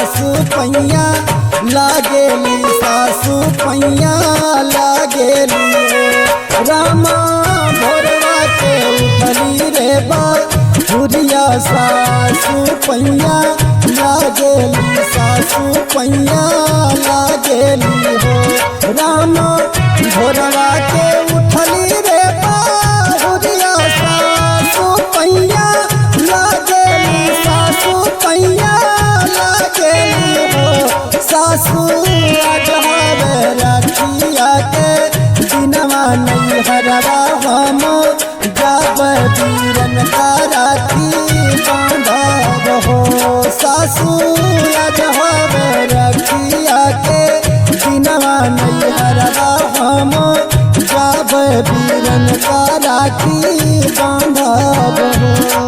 सासु पैया लागेली सासु पैया लागेली रामा भोरवा के उठली रे बहुरिया सासु पैया लागेली सासु पैया लागेली हो रामा भोरवा के उठली रे बहुरिया सासु पैया लागेली सासु पैया लागेली हो सासु अजहर रखिया के दिनवा नहीं हरवा हम जब वीरन का राखी बांधब हो सासु अजहर रखिया के दिनवा नहीं हरवा हम जब वीरन का राखी बांधब हो।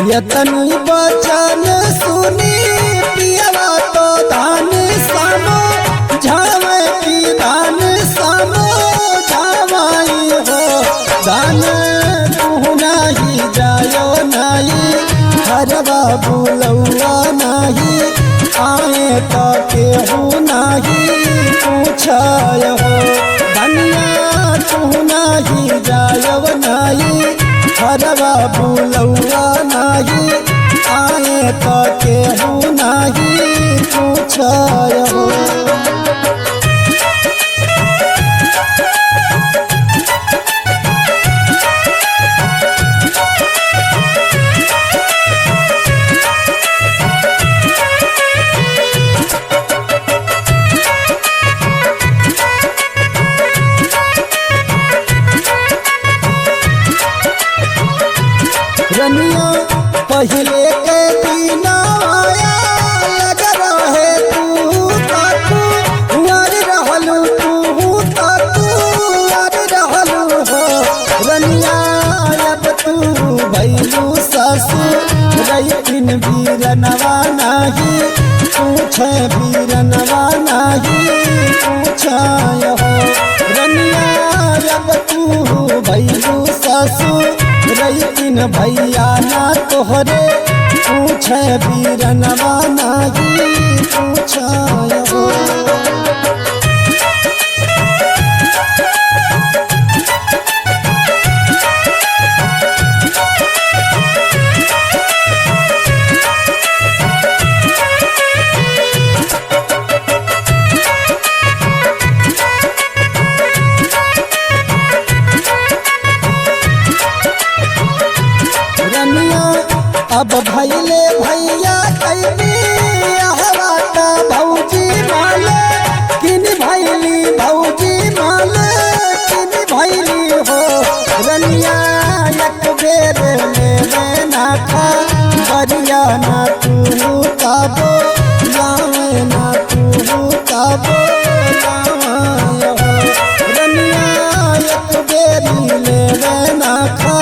यतनी बचन सुनी पियवा तो धान सामो झावे की धान सामो झावाई हो धान तू नहीं जायो नहीं हरवा बुलौआ नहीं आए तो केहू नहीं पूछाय हो धनिया तू नहीं जायो नहीं हरवा बुलौआ नहीं आए तो केहू नहीं पूछाय हो। रनिया पहले के दिन आया लग रहे तू तातू यार रहलू तू तातू यार रहलू हो रनिया अब तू भैलू ससु रैतिन वीरनवा नहीं पूछे वीरनवा नहीं पूछाय हो रनिया अब तू भैलू ससु रैतिन भैया ना तोहरे पूछे वीरनवा नहीं पूछाय हो। अब भैले भैया कैली हवाता भौजी माले किन भैली भौजी माले किन भैली हो रनिया एक बेर ले ना खा बरिया ना तू काबो लावे ना तू काबो लावे हो रनिया एक बेर ले ना खा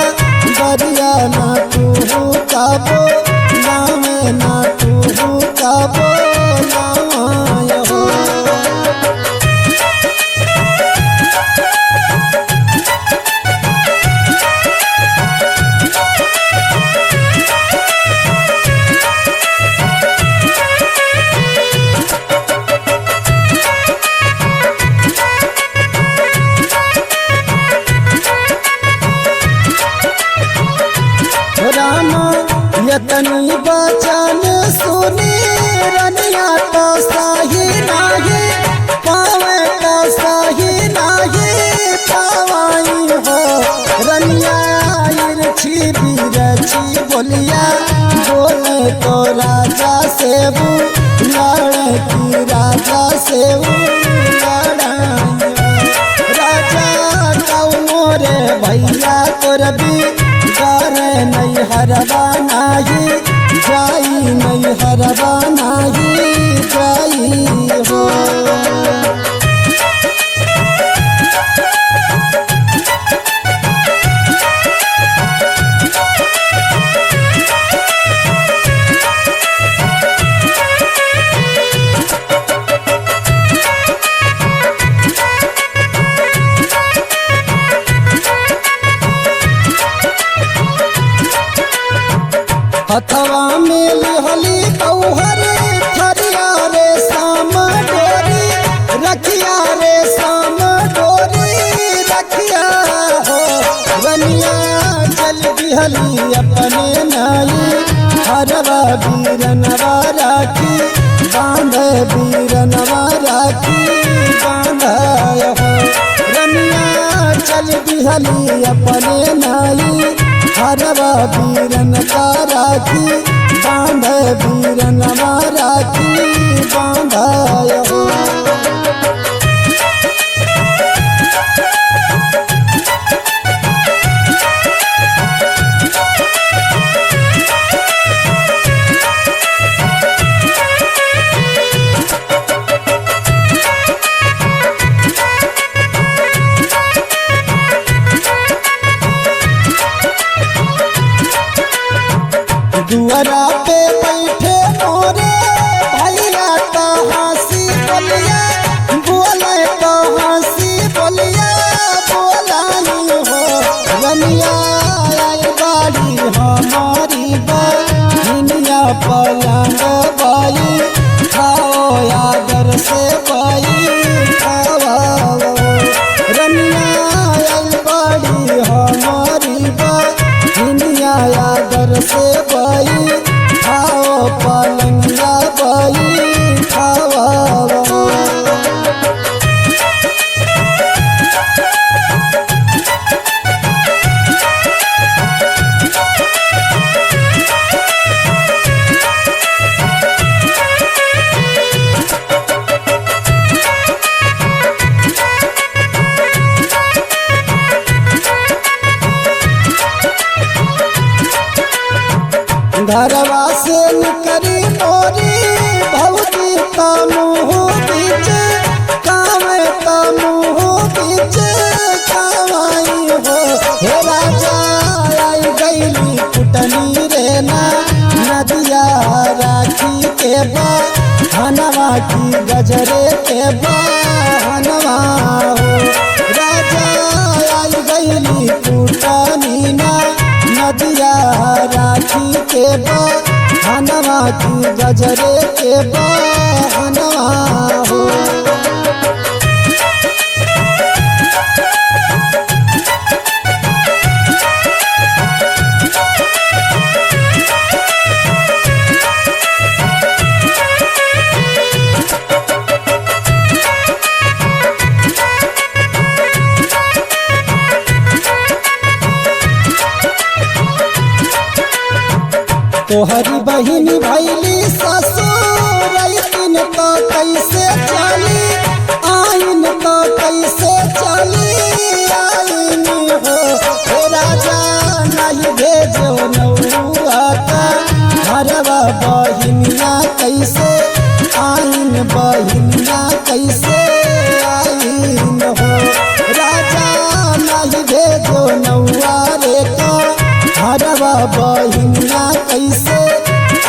बरिया ना तू काबो लावे ना तू काबो लावे हो। रामा यतनी बचन सुनी रनिया तो सही नहीं पावे तो सही नहीं पावाई हो रनिया इरछी बिरछी बोलिया बोले तो राजा से लड़े की राजा से लड़ाई राजा कौनो रे भैया तोर भी करे नहीं हरवा नहीं जाई नहीं हरवा नहीं जाई हो। हथवा में लिहली कौहर थरिया रे शाम डोरी रखिया रे शाम डोरी रखिया हो रनिया चल दिहली अपने नाई हरवा बीरनवा राखी बांध बीरनवा राखी बांध हो रनिया चल दिहली अपने नाई हरवा बीरन का राखी बांध बीरनवा राखी बांध हो दुआरा पे बैठे मोरे भैया तो हंसी बोलिया बोले तो हंसी बोलिया बोलाई हो रनिया आई गाड़ी हमारी बनिया पलंग बाई खाओ आदर से बाई खाओ रनिया आई गाड़ी हमारी बनिया आदर से बाई खाओ पलंगिया बाई खाओ घरवा से निकली मोरी भौजी का मुँह बीच काम का मुँह बीच कमाई हो हे राजा आई गईली कुटनी रे ना नदिया राखी के बा हनवा की गजरे के बा हनवा हो राजा आई गईली कुटनी ना नदिया राखी के बा हनवा की गजरे के बा हनवा हो तोहरी बहिन भैली ससुर आइन तो कैसे चली आइन तो कैसे चली आइन हो हे राजा नहीं भेजो नौआ का हरवा बहिनिया कैसे आइन बहिनिया कैसे आइन हो राजा नहीं भेजो नौआ रे का हरवा बहिनिया कैसे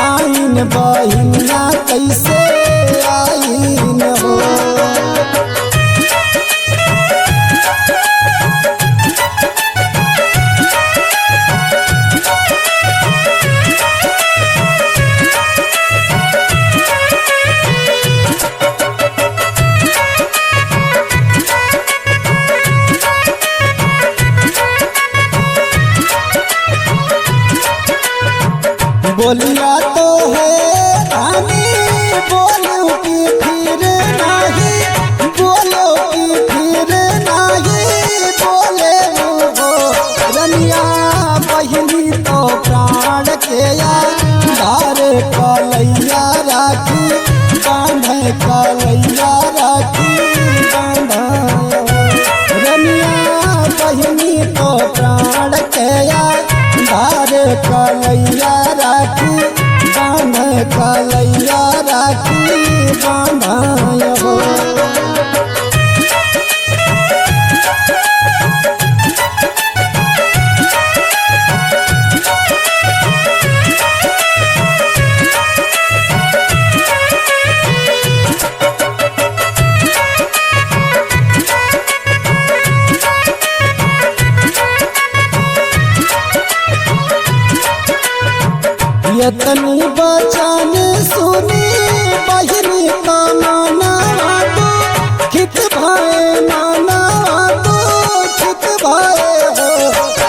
आइन बहिनिया कैसे आइन हो बोलिया तो है रानी बोलो कि फिर नहीं बोलो कि फिर नहीं बोले हो रनिया बहिनी तो प्राण के यार कलैया राखी बांध कलैया राखी बांध रनिया बहिनी तो प्राण के यार कलैया राखी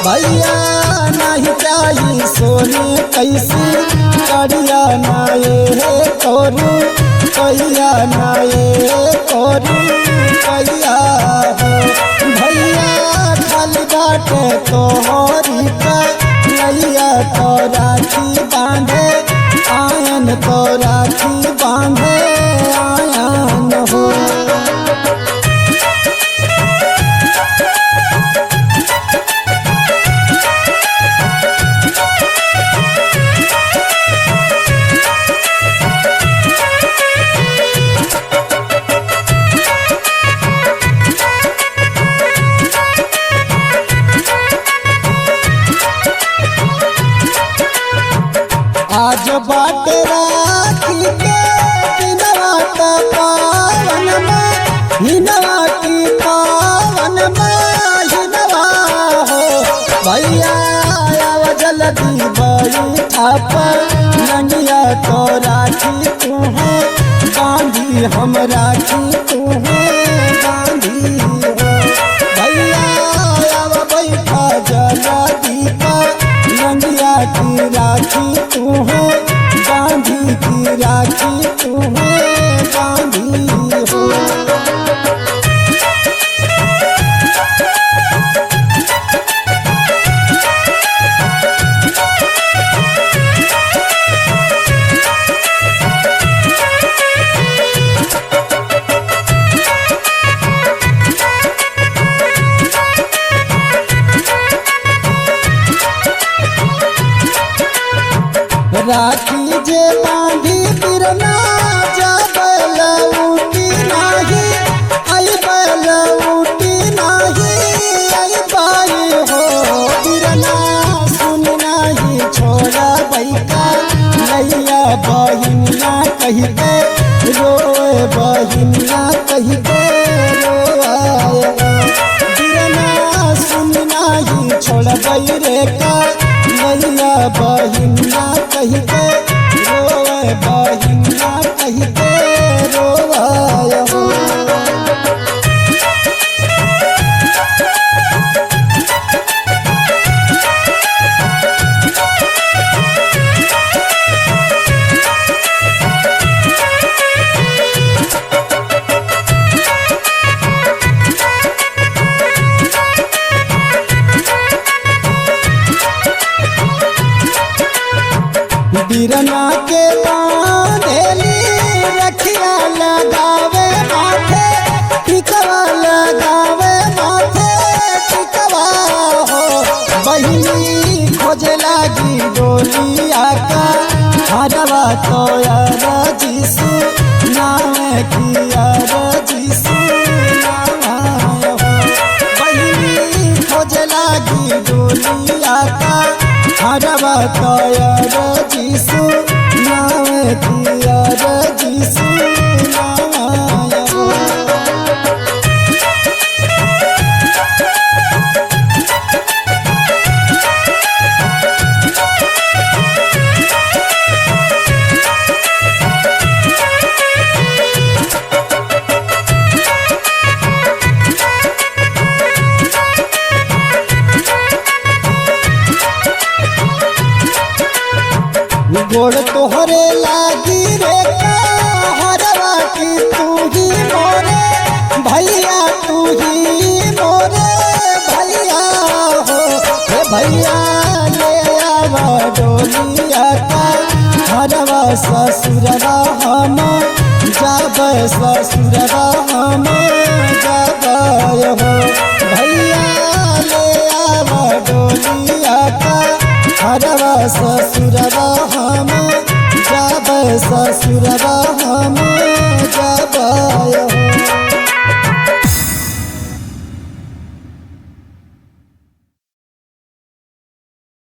भैया नहीं चाहिए सोने कैसी करिया नाये करू कैया नाये करू कैया हो भैया खाली बाटे तोहरी का नैया तो राखी बांधे आयन तो राखी बांधे आयन हो। आज बाटे राखी के दिनवा का पावन में हिनवा की पावन में हिनवा हो भैया आव जल्दी बैठा पर ननिया तो राखी तू है गांधी हम राखी तू है गांधी हो भैया आव बैठा जल्दी पर ननिया की राखी तू है गांधी की राखी तू है गांधी हो। राखी जे बांधी बिरना जबल उठी नाही आई बल उठी नाही आई बाई हो बिरना सुन नाही छोड़ा बैठा नैया बहिनिया कही दे रोए बहिनिया कही दे रोए बिरना सुन नाही छोड़ा बैरे का नैया बहिनिया कही दे रोए बहिनिया कही दे रोए हो। बिरना के बांधेली रखिया लगावे माथे टिकवा लगावे माथे टिकवा हो बहिनी खोजे लागी डोलिया का हरवा तो यार जीसु नाम की यार जीसु नाम हो बहिनी खोजे लागी डोलिया का हरवा तो यार जीसु नाम की यार जीसु नाम हो। गोड़ तोहरे लागी रे हरवा की तू ही मोरे भैया तू ही मोरे भैया हो हे भैया ले आवा डोलिया का हरवा ससुरवा हम जाब ससुरवा हम जाब हो भैया ले आवा डोलिया का हरवा ससुरवा हम जाब ससुरवा